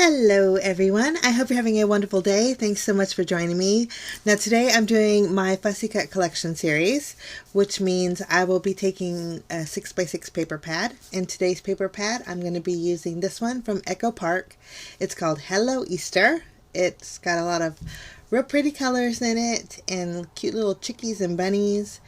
Hello everyone, I hope you're having a wonderful day. Thanks so much for joining me. Now today I'm doing my Fussy Cut collection series, which means I will be taking a 6x6 paper pad. In today's paper pad I'm going to be using this one from Echo Park. It's called Hello Easter. It's got a lot of real pretty colors in it and cute little chickies and bunnies.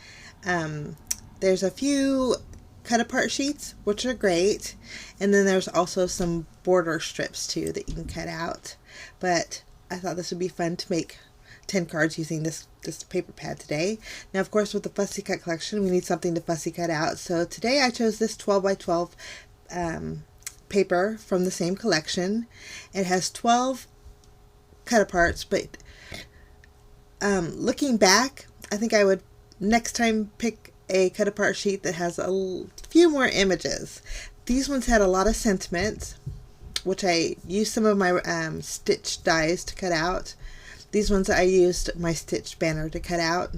There's a few cut apart sheets, which are great, and then there's also some border strips too that you can cut out. But I thought this would be fun to make 10 cards using this paper pad today. Now of course with the Fussy Cut collection we need something to fussy cut out, so today I chose this 12x12 paper from the same collection. It has 12 cut aparts, but looking back I think I would next time pick a cut apart sheet that has a few more images. These ones had a lot of sentiments, which I used some of my stitch dies to cut out. These ones I used my stitched banner to cut out,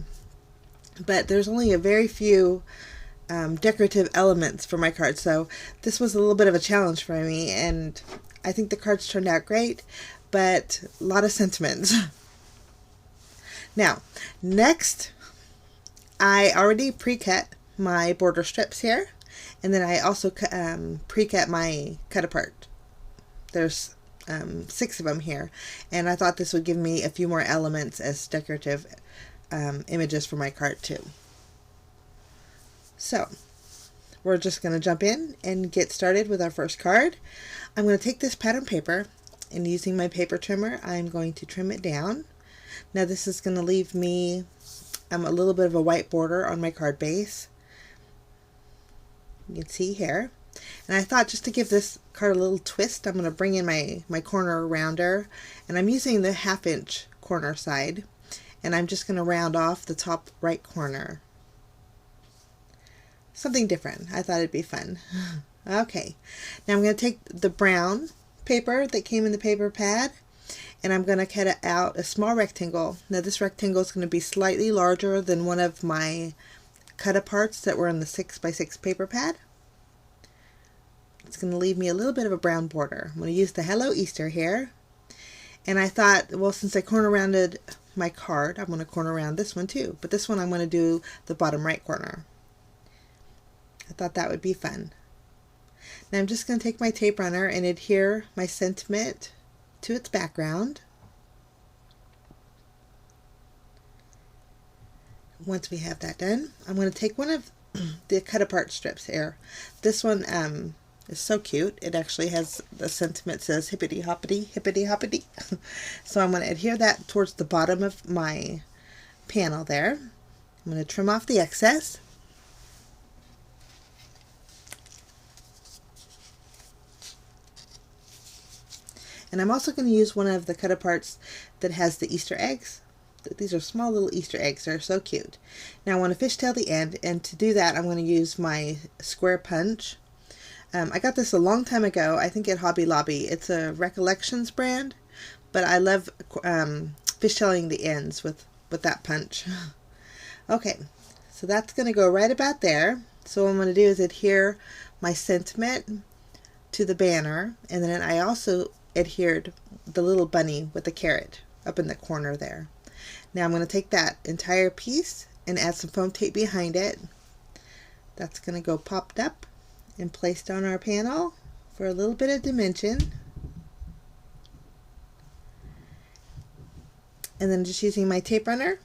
but there's only a very few decorative elements for my cards, so this was a little bit of a challenge for me, and I think the cards turned out great, but a lot of sentiments. Now next, I already pre-cut my border strips here, and then I also pre-cut my cut apart. There's 6 of them here, and I thought this would give me a few more elements as decorative images for my card too. So we're just going to jump in and get started with our first card. I'm going to take this pattern paper, and using my paper trimmer I'm going to trim it down. Now this is going to leave me a little bit of a white border on my card base. You can see here. And I thought just to give this card a little twist, I'm going to bring in my corner rounder, and I'm using the 1/2 inch corner side, and I'm just going to round off the top right corner. Something different. I thought it'd be fun. Okay, now I'm going to take the brown paper that came in the paper pad, and I'm going to cut out a small rectangle. Now this rectangle is going to be slightly larger than one of my cut aparts that were in the 6x6 paper pad. It's going to leave me a little bit of a brown border. I'm going to use the Hello Easter here, and I thought, well, since I corner rounded my card, I'm going to corner round this one too, but this one I'm going to do the bottom right corner. I thought that would be fun. Now I'm just going to take my tape runner and adhere my sentiment to its background. Once we have that done, I'm going to take one of the cut apart strips here. This one is so cute. It actually has the sentiment says hippity hoppity, hippity hoppity. So I'm going to adhere that towards the bottom of my panel there. I'm going to trim off the excess. And I'm also going to use one of the cut aparts that has the Easter eggs. These are small little Easter eggs. They're so cute. Now I want to fishtail the end, and to do that I'm going to use my square punch. I got this a long time ago, I think at Hobby Lobby. It's a Recollections brand, but I love fishtailing the ends with that punch. Okay, so that's going to go right about there. So what I'm going to do is adhere my sentiment to the banner, and then I also adhered the little bunny with the carrot up in the corner there. Now I'm going to take that entire piece and add some foam tape behind it. That's going to go popped up and placed on our panel for a little bit of dimension. And then just using my tape runner,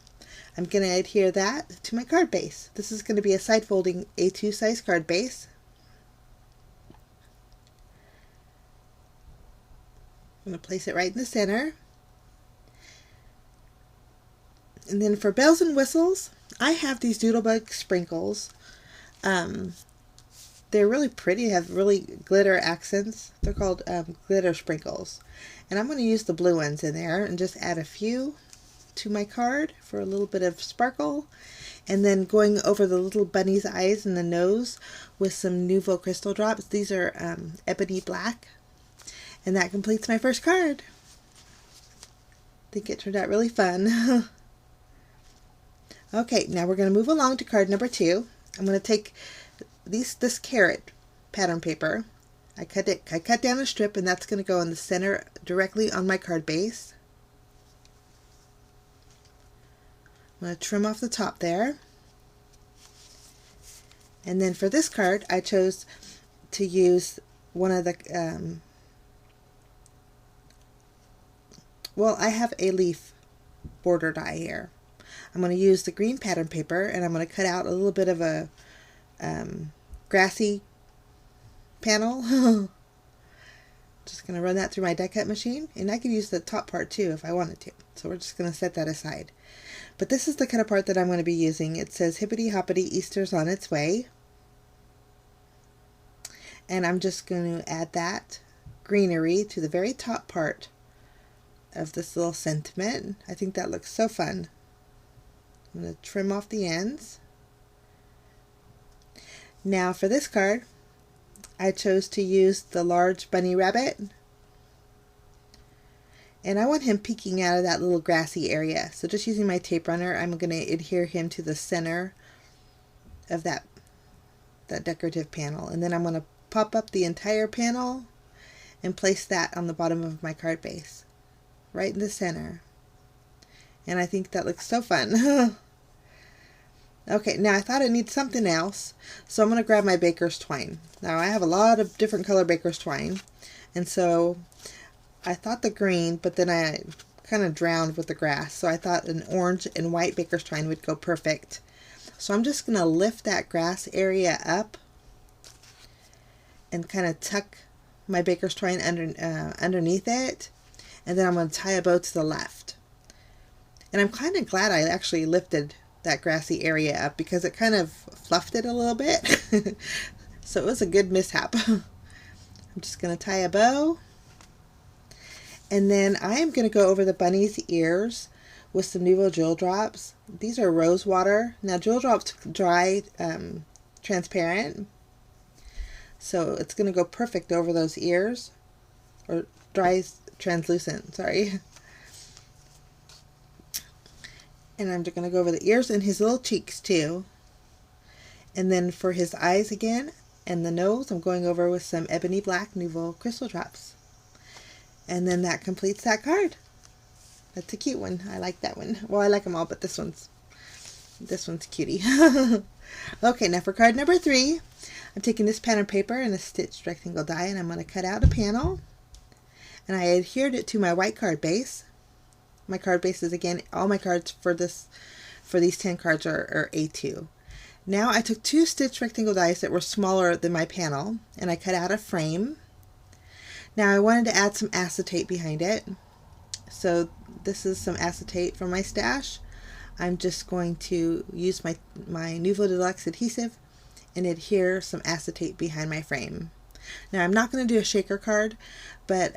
I'm going to adhere that to my card base. This is going to be a side folding A2 size card base. I'm going to place it right in the center. And then for bells and whistles, I have these doodlebug sprinkles. They're really pretty, have really glitter accents. They're called glitter sprinkles. And I'm going to use the blue ones in there and just add a few to my card for a little bit of sparkle. And then going over the little bunny's eyes and the nose with some Nouveau Crystal drops. These are ebony black. And that completes my first card. I think it turned out really fun. Okay, now we're going to move along to card number 2. I'm going to take this carrot pattern paper. I cut down a strip, and that's going to go in the center directly on my card base. I'm going to trim off the top there. And then for this card, I chose to use one of the, well, I have a leaf border die here. I'm going to use the green pattern paper, and I'm going to cut out a little bit of a grassy panel. Just going to run that through my die cut machine, and I could use the top part too if I wanted to. So we're just going to set that aside. But this is the cut apart that I'm going to be using. It says hippity hoppity, Easter's on its way. And I'm just going to add that greenery to the very top part of this little sentiment. I think that looks so fun. I'm going to trim off the ends. Now for this card, I chose to use the large bunny rabbit. And I want him peeking out of that little grassy area. So just using my tape runner, I'm going to adhere him to the center of that decorative panel. And then I'm going to pop up the entire panel and place that on the bottom of my card base, right in the center. And I think that looks so fun. Okay, now I thought I need something else, so I'm going to grab my baker's twine. Now I have a lot of different color baker's twine, and so I thought the green, but then I kind of drowned with the grass, so I thought an orange and white baker's twine would go perfect. So I'm just going to lift that grass area up and kind of tuck my baker's twine underneath it, and then I'm going to tie a bow to the left. And I'm kind of glad I actually lifted that grassy area up, because it kind of fluffed it a little bit. So it was a good mishap. I'm just going to tie a bow, and then I am going to go over the bunny's ears with some Nuvo Jewel Drops. These are rose water. Now Jewel Drops dry transparent, so it's going to go perfect over those ears, or dry translucent, sorry. And I'm just going to go over the ears and his little cheeks too. And then for his eyes again and the nose, I'm going over with some Ebony Black Nuvo Crystal Drops. And then that completes that card. That's a cute one. I like that one. Well, I like them all, but this one's cutie. Okay, now for card number 3, I'm taking this pattern paper and a stitched rectangle die, and I'm going to cut out a panel. And I adhered it to my white card base. My card bases, again, all my cards for these 10 cards are A2. Now I took 2 stitched rectangle dies that were smaller than my panel, and I cut out a frame. Now I wanted to add some acetate behind it. So this is some acetate from my stash. I'm just going to use my Nuvo Deluxe adhesive and adhere some acetate behind my frame. Now I'm not going to do a shaker card, but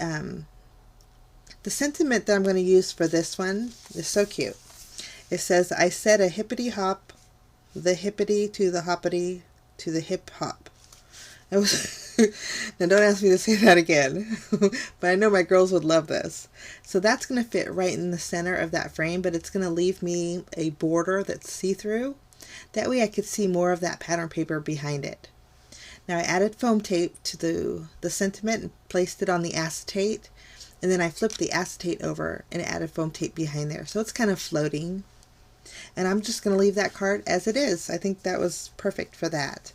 the sentiment that I'm going to use for this one is so cute. It says, I said a hippity hop, the hippity to the hoppity to the hip hop. It was now don't ask me to say that again, but I know my girls would love this. So that's going to fit right in the center of that frame, but it's going to leave me a border that's see-through. That way I could see more of that pattern paper behind it. Now I added foam tape to the sentiment and placed it on the acetate. And then I flipped the acetate over and added foam tape behind there. So it's kind of floating. And I'm just going to leave that card as it is. I think that was perfect for that.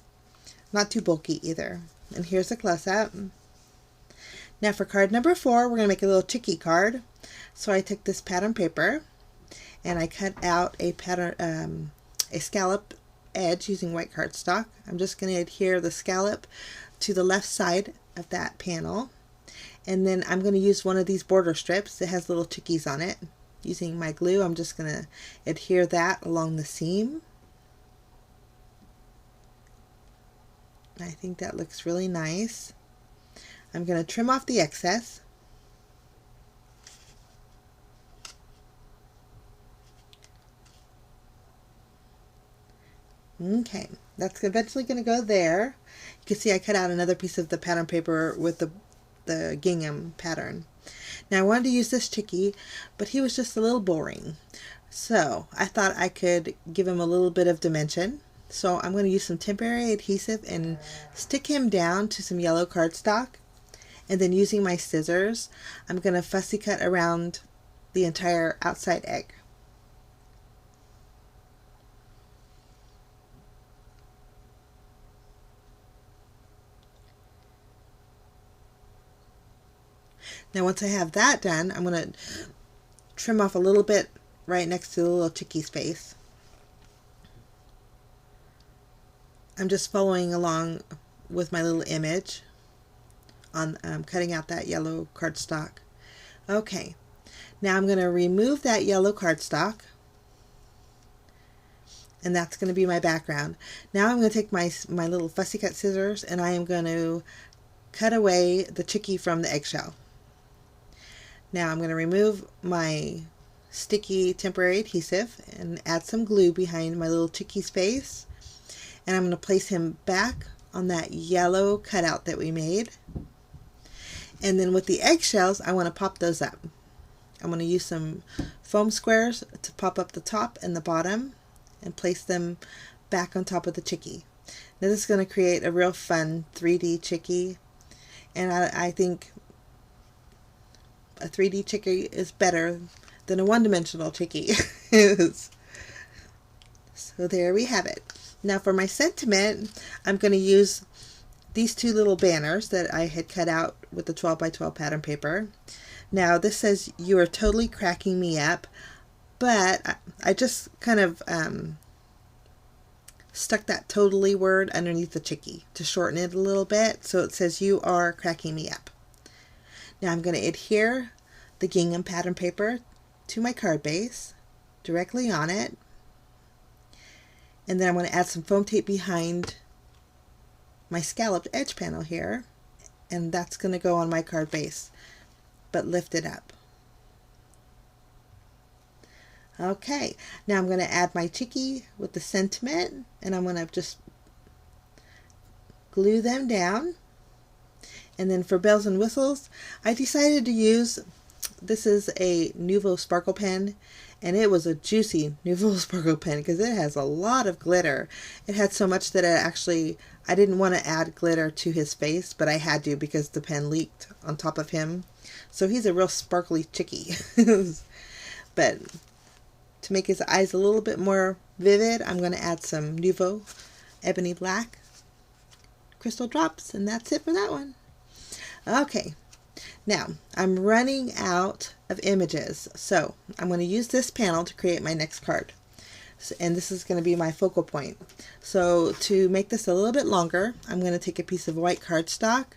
Not too bulky either. And here's a close-up. Now for card number 4, we're going to make a little chicky card. So I took this pattern paper and I cut out a pattern, a scallop edge using white cardstock. I'm just going to adhere the scallop to the left side of that panel. And then I'm going to use one of these border strips that has little chickies on it. Using my glue, I'm just going to adhere that along the seam. I think that looks really nice. I'm going to trim off the excess. Okay, that's eventually going to go there. You can see I cut out another piece of the pattern paper with the gingham pattern. Now I wanted to use this chickie, but he was just a little boring. So I thought I could give him a little bit of dimension. So I'm going to use some temporary adhesive and stick him down to some yellow cardstock. And then using my scissors, I'm going to fussy cut around the entire outside egg. Now once I have that done, I'm going to trim off a little bit right next to the little chicky's face. I'm just following along with my little image on cutting out that yellow cardstock. Okay, now I'm going to remove that yellow cardstock, and that's going to be my background. Now I'm going to take my little fussy cut scissors, and I am going to cut away the chicky from the eggshell. Now I'm going to remove my sticky temporary adhesive and add some glue behind my little chicky's face, and I'm going to place him back on that yellow cutout that we made. And then with the eggshells, I want to pop those up. I'm going to use some foam squares to pop up the top and the bottom and place them back on top of the chicky. Now this is going to create a real fun 3D chicky, and I think a 3D chicky is better than a one-dimensional chicky is. So there we have it. Now for my sentiment, I'm going to use these two little banners that I had cut out with the 12 by 12 pattern paper. Now this says, "You are totally cracking me up," but I just kind of stuck that totally word underneath the chicky to shorten it a little bit, so it says, "You are cracking me up." Now I'm going to adhere the gingham pattern paper to my card base directly on it, and then I'm going to add some foam tape behind my scalloped edge panel here, and that's going to go on my card base, but lift it up. Okay, now I'm going to add my chicky with the sentiment, and I'm going to just glue them down. And then for bells and whistles, I decided to use, this is a Nouveau Sparkle pen, and it was a juicy Nouveau Sparkle pen because it has a lot of glitter. It had so much that I didn't want to add glitter to his face, but I had to because the pen leaked on top of him. So he's a real sparkly chicky. But to make his eyes a little bit more vivid, I'm going to add some Nouveau Ebony Black crystal drops, and that's it for that one. Okay, now I'm running out of images, so I'm going to use this panel to create my next card. And this is going to be my focal point. So to make this a little bit longer, I'm going to take a piece of white cardstock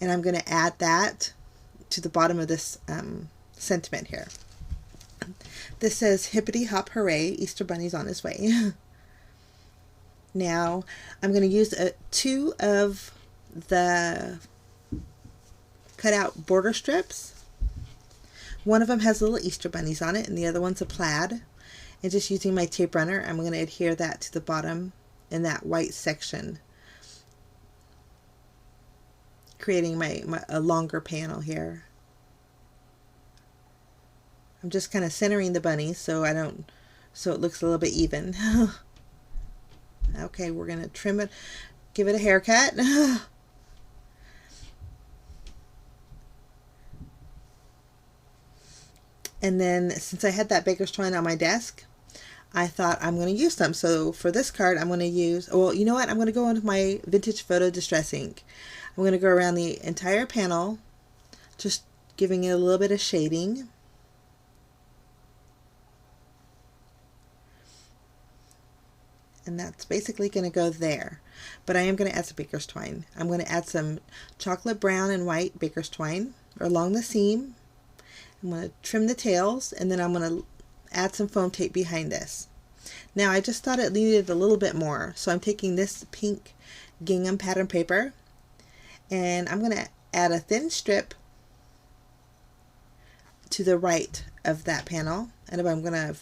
and I'm going to add that to the bottom of this sentiment here. This says, "Hippity hop hooray, Easter Bunny's on his way." Now I'm going to use two of the cut out border strips. One of them has little Easter bunnies on it and the other one's a plaid. And just using my tape runner, I'm going to adhere that to the bottom in that white section, creating a longer panel here. I'm just kind of centering the bunnies so it looks a little bit even. Okay, we're going to trim it, give it a haircut. And then since I had that baker's twine on my desk, I thought I'm going to use some. So for this card, I'm going to use, well, you know what? I'm going to go into my Vintage Photo Distress ink. I'm going to go around the entire panel, just giving it a little bit of shading. And that's basically going to go there. But I am going to add some baker's twine. I'm going to add some chocolate brown and white baker's twine along the seam. I'm going to trim the tails, and then I'm going to add some foam tape behind this. Now I just thought it needed a little bit more, so I'm taking this pink gingham pattern paper and I'm going to add a thin strip to the right of that panel, and I'm going to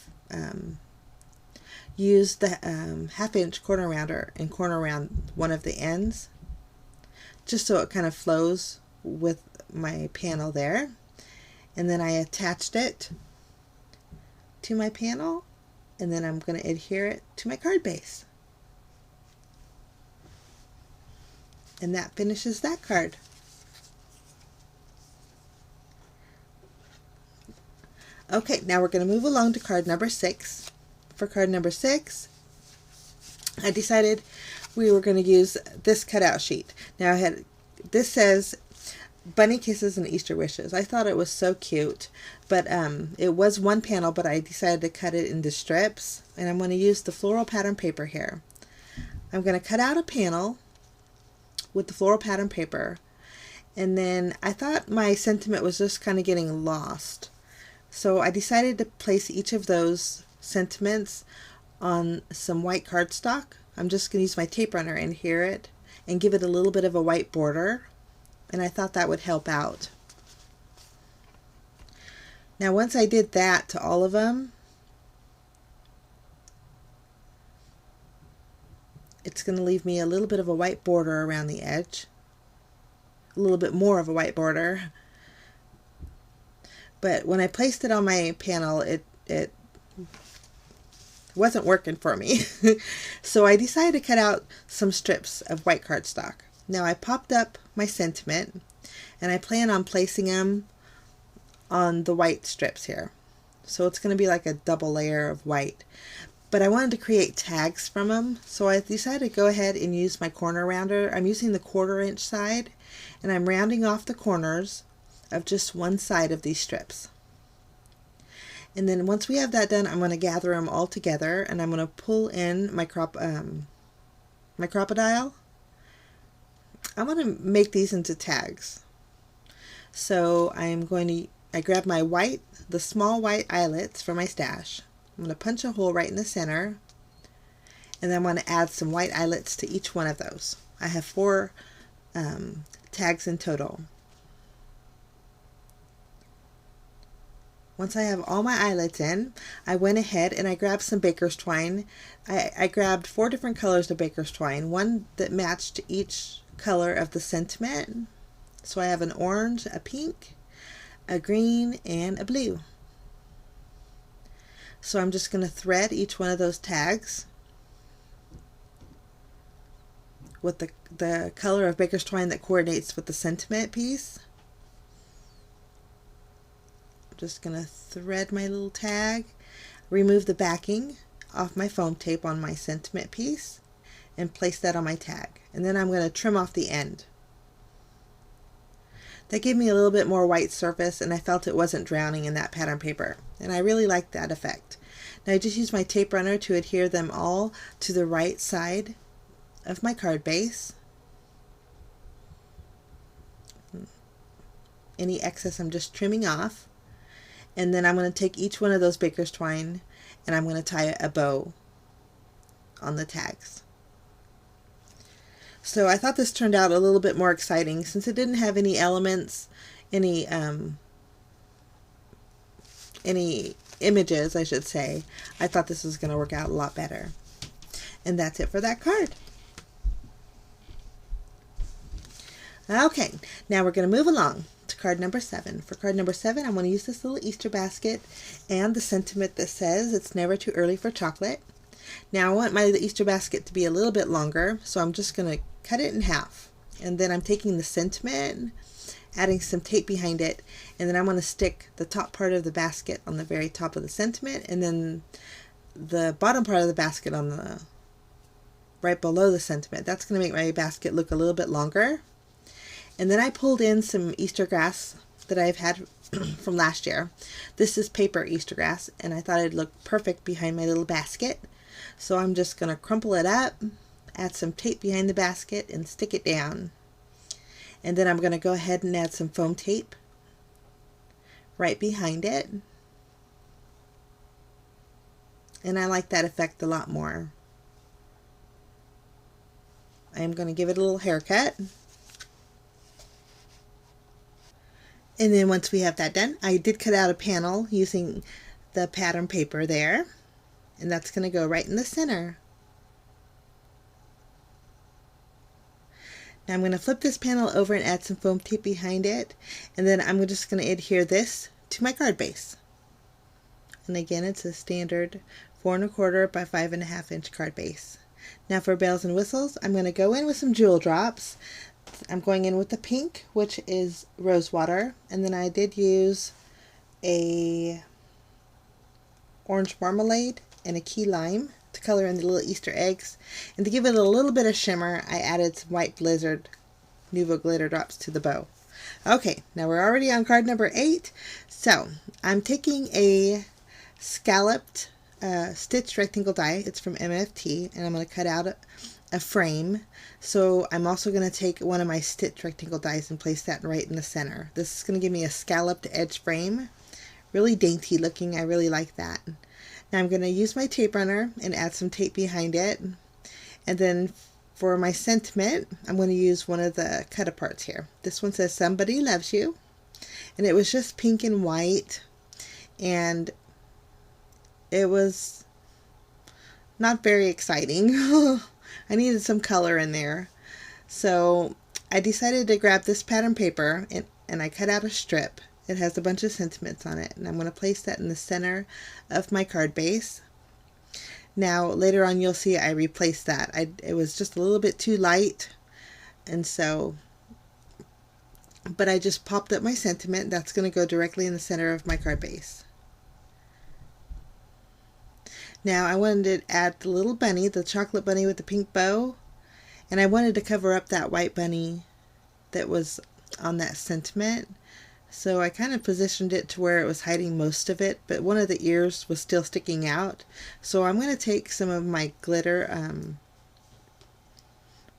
use the 1/2 inch corner rounder and corner around one of the ends, just so it kind of flows with my panel there. And then I attached it to my panel, and then I'm going to adhere it to my card base. And that finishes that card. Okay, now we're going to move along to card number 6. For card number 6, I decided we were going to use this cutout sheet. Now this says Bunny Kisses and Easter Wishes. I thought it was so cute, but it was one panel, but I decided to cut it into strips, and I'm going to use the floral pattern paper here. I'm going to cut out a panel with the floral pattern paper, and then I thought my sentiment was just kind of getting lost, so I decided to place each of those sentiments on some white cardstock. I'm just going to use my tape runner and adhere it and give it a little bit of a white border, and I thought that would help out. Now once I did that to all of them, it's going to leave me a little bit of a white border around the edge, a little bit more of a white border. But when I placed it on my panel, it wasn't working for me. So I decided to cut out some strips of white cardstock. Now I popped up my sentiment, and I plan on placing them on the white strips here. So it's going to be like a double layer of white. But I wanted to create tags from them, so I decided to go ahead and use my corner rounder. I'm using the 1/4 inch side, and I'm rounding off the corners of just one side of these strips. And then once we have that done, I'm going to gather them all together, and I'm going to pull in my crocodile. I want to make these into tags. So I grab my the small white eyelets from my stash. I'm going to punch a hole right in the center, and then I'm going to add some white eyelets to each one of those. I have 4 tags in total. Once I have all my eyelets in, I went ahead and I grabbed some baker's twine. I grabbed 4 different colors of baker's twine, one that matched each color of the sentiment. So I have an orange, a pink, a green, and a blue. So I'm just going to thread each one of those tags with the color of baker's twine that coordinates with the sentiment piece. I'm just going to thread my little tag, remove the backing off my foam tape on my sentiment piece, and place that on my tag. And then I'm going to trim off the end. That gave me a little bit more white surface, and I felt it wasn't drowning in that pattern paper. And I really liked that effect. Now I just used my tape runner to adhere them all to the right side of my card base. Any excess I'm just trimming off. And then I'm going to take each one of those baker's twine and I'm going to tie a bow on the tags. So I thought this turned out a little bit more exciting since it didn't have any elements, any images, I should say. I thought this was going to work out a lot better. And that's it for that card. Okay, now we're going to move along to card number 7. For card number 7, I'm going to use this little Easter basket and the sentiment that says it's never too early for chocolate. Now I want my Easter basket to be a little bit longer, so I'm just going to cut it in half. And then I'm taking the sentiment, adding some tape behind it, and then I'm going to stick the top part of the basket on the very top of the sentiment, and then the bottom part of the basket on the right below the sentiment. That's going to make my basket look a little bit longer. And then I pulled in some Easter grass that I've had from last year. This is paper Easter grass, and I thought it'd look perfect behind my little basket. So I'm just going to crumple it up, add some tape behind the basket, and stick it down. And then I'm going to go ahead and add some foam tape right behind it. And I like that effect a lot more. I'm going to give it a little haircut. And then once we have that done, I did cut out a panel using the pattern paper there. And that's going to go right in the center. Now I'm going to flip this panel over and add some foam tape behind it. And then I'm just going to adhere this to my card base. And again, it's a standard 4 1/4 by 5 1/2 inch card base. Now for bells and whistles, I'm going to go in with some jewel drops. I'm going in with the pink, which is rose water, and then I did use a orange marmalade and a key lime to color in the little Easter eggs. And to give it a little bit of shimmer, I added some white Blizzard Nuvo glitter drops to the bow. Okay, now we're already on card number 8. So I'm taking a scalloped stitched rectangle die. It's from MFT, and I'm going to cut out a frame. So I'm also going to take one of my stitched rectangle dies and place that right in the center. This is going to give me a scalloped edge frame. Really dainty looking. I really like that. Now I'm going to use my tape runner and add some tape behind it. And then for my sentiment, I'm going to use one of the cut aparts here. This one says "Somebody Loves You." And it was just pink and white. And it was not very exciting. I needed some color in there. So I decided to grab this pattern paper and I cut out a strip. It has a bunch of sentiments on it, and I'm going to place that in the center of my card base. Now later on you'll see I replaced that. It was just a little bit too light, and so, but I just popped up my sentiment. That's going to go directly in the center of my card base. Now I wanted to add the little bunny, the chocolate bunny with the pink bow, and I wanted to cover up that white bunny that was on that sentiment. So I kind of positioned it to where it was hiding most of it, but one of the ears was still sticking out. So I'm going to take some of my glitter,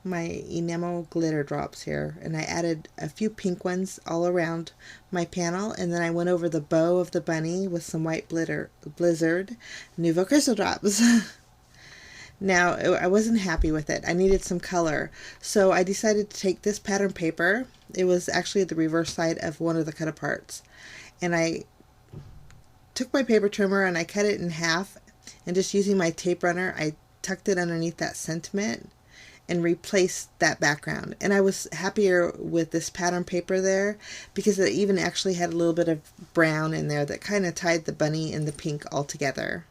my enamel glitter drops here, and I added a few pink ones all around my panel, and then I went over the bow of the bunny with some white Blizzard Nuvo crystal drops. Now I wasn't happy with it. I needed some color, so I decided to take this pattern paper. It was actually the reverse side of one of the cut aparts, and I took my paper trimmer and I cut it in half, and just using my tape runner I tucked it underneath that sentiment and replaced that background. And I was happier with this pattern paper there because it even actually had a little bit of brown in there that kind of tied the bunny and the pink all together.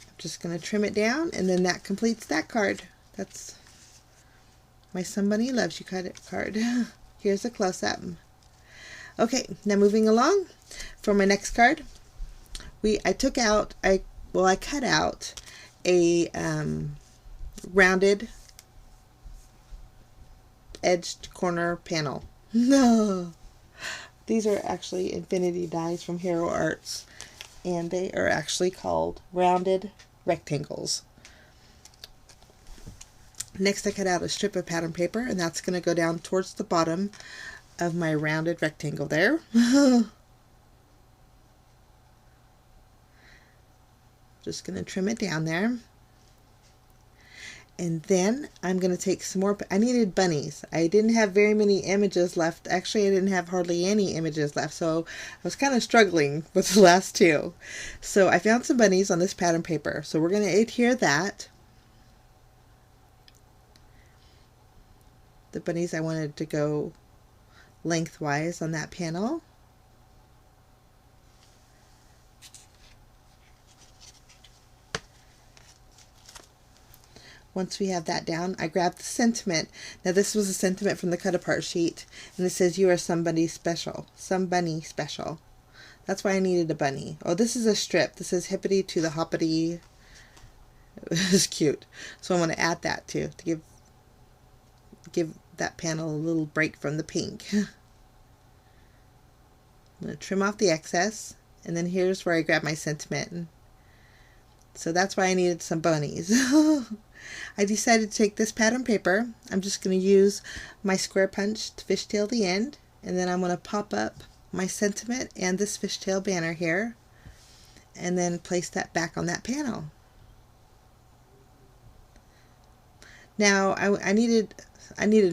I'm just going to trim it down, and then that completes that card. That's my "Somebody Loves You" card. Here's a close-up. Okay, now moving along. For my next card, I cut out a rounded edged corner panel. No, these are actually infinity dies from Hero Arts, and they are actually called rounded rectangles. Next, I cut out a strip of pattern paper, and that's going to go down towards the bottom of my rounded rectangle there. Just going to trim it down there. And then I'm going to take some more. I needed bunnies. I didn't have very many images left. Actually, I didn't have hardly any images left, so I was kind of struggling with the last two. So I found some bunnies on this pattern paper. So we're going to adhere that. The bunnies, I wanted to go lengthwise on that panel. Once we have that down, I grabbed the sentiment. Now this was a sentiment from the cut apart sheet, and it says, "You are somebody special." Some bunny special. That's why I needed a bunny. Oh, this is a strip. This says "Hippity to the hoppity." It was cute. So I'm going to add that too, to give that panel a little break from the pink. I'm going to trim off the excess, and then here's where I grab my sentiment. So that's why I needed some bunnies. I decided to take this pattern paper. I'm just going to use my square punch to fishtail the end, and then I'm going to pop up my sentiment and this fishtail banner here, and then place that back on that panel. Now I needed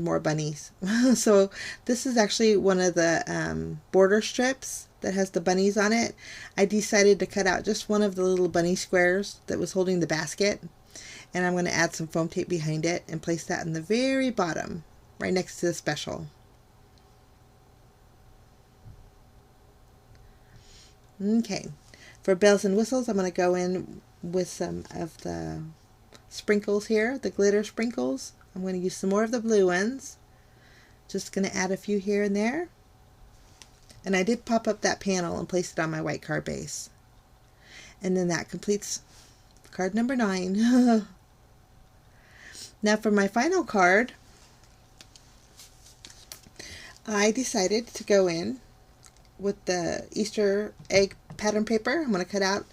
more bunnies. So this is actually one of the border strips that has the bunnies on it. I decided to cut out just one of the little bunny squares that was holding the basket, and I'm going to add some foam tape behind it and place that in the very bottom, right next to the special. Okay, For bells and whistles, I'm going to go in with some of the sprinkles here, the glitter sprinkles. I'm going to use some more of the blue ones. Just going to add a few here and there. And I did pop up that panel and place it on my white card base. And then that completes card number 9. Now for my final card, I decided to go in with the Easter egg pattern paper. I'm going to cut out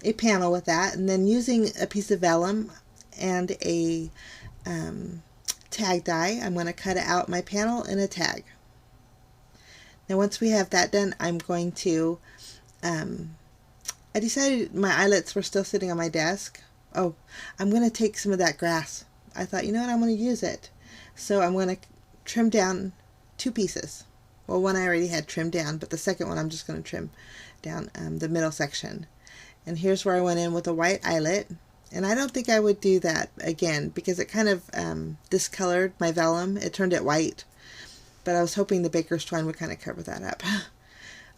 a panel with that, and then using a piece of vellum and a tag die, I'm going to cut out my panel and a tag. Now once we have that done, I'm going to, I decided my eyelets were still sitting on my desk. Oh, I'm going to take some of that grass. I thought, you know what, I'm going to use it. So I'm going to trim down 2 pieces. Well, one I already had trimmed down, but the second one I'm just going to trim down the middle section. And here's where I went in with a white eyelet. And I don't think I would do that again because it kind of discolored my vellum. It turned it white. But I was hoping the baker's twine would kind of cover that up.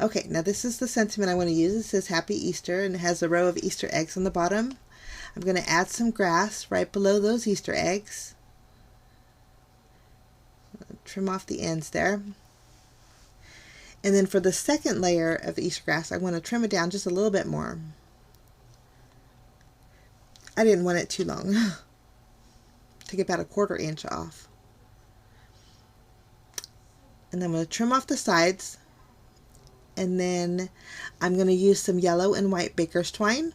Okay, now this is the sentiment I want to use. It says Happy Easter, and it has a row of Easter eggs on the bottom. I'm going to add some grass right below those Easter eggs. Trim off the ends there. And then for the second layer of the Easter grass, I want to trim it down just a little bit more. I didn't want it too long. Take about a 1/4 inch off. And then I'm going to trim off the sides. And then I'm going to use some yellow and white baker's twine.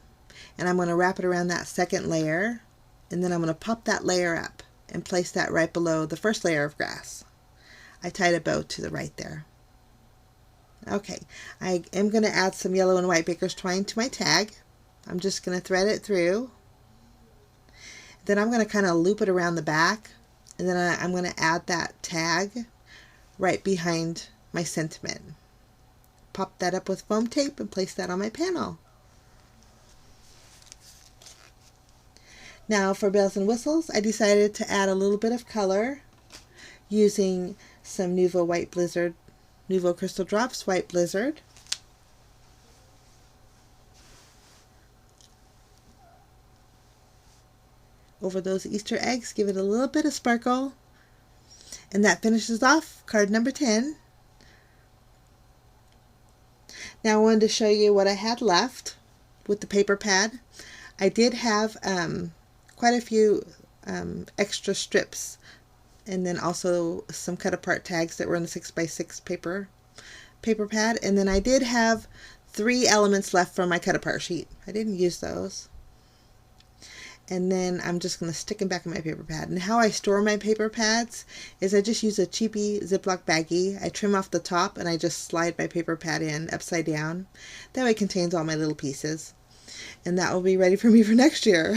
And I'm going to wrap it around that second layer. And then I'm going to pop that layer up and place that right below the first layer of grass. I tied a bow to the right there. Okay, I am going to add some yellow and white baker's twine to my tag. I'm just going to thread it through. Then I'm going to kind of loop it around the back. And then I'm going to add that tag right behind my sentiment. Pop that up with foam tape and place that on my panel. Now for bells and whistles, I decided to add a little bit of color using some Nuvo Crystal Drops White Blizzard. Over those Easter eggs, give it a little bit of sparkle. And that finishes off card number 10. Now I wanted to show you what I had left with the paper pad. I did have quite a few extra strips, and then also some cut apart tags that were in the 6x6 paper pad. And then I did have 3 elements left from my cut apart sheet. I didn't use those. And then I'm just going to stick them back in my paper pad. And how I store my paper pads is I just use a cheapy Ziploc baggie. I trim off the top and I just slide my paper pad in upside down. That way it contains all my little pieces. And that will be ready for me for next year.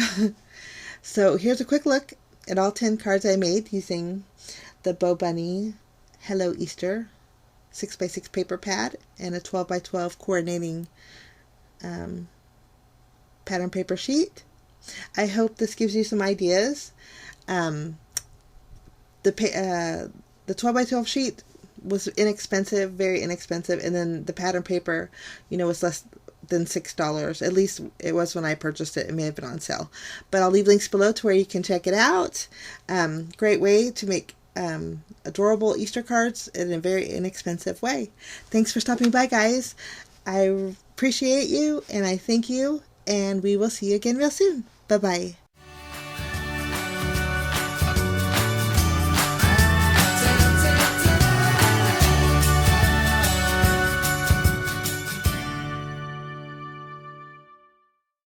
So here's a quick look at all 10 cards I made using the Bo Bunny Hello Easter 6x6 paper pad and a 12x12 coordinating pattern paper sheet. I hope this gives you some ideas. The 12x12 sheet was inexpensive, very inexpensive, and then the pattern paper, was less than $6. At least it was when I purchased it. It may have been on sale. But I'll leave links below to where you can check it out. Great way to make adorable Easter cards in a very inexpensive way. Thanks for stopping by, guys. I appreciate you, and I thank you, and we will see you again real soon. Bye-bye.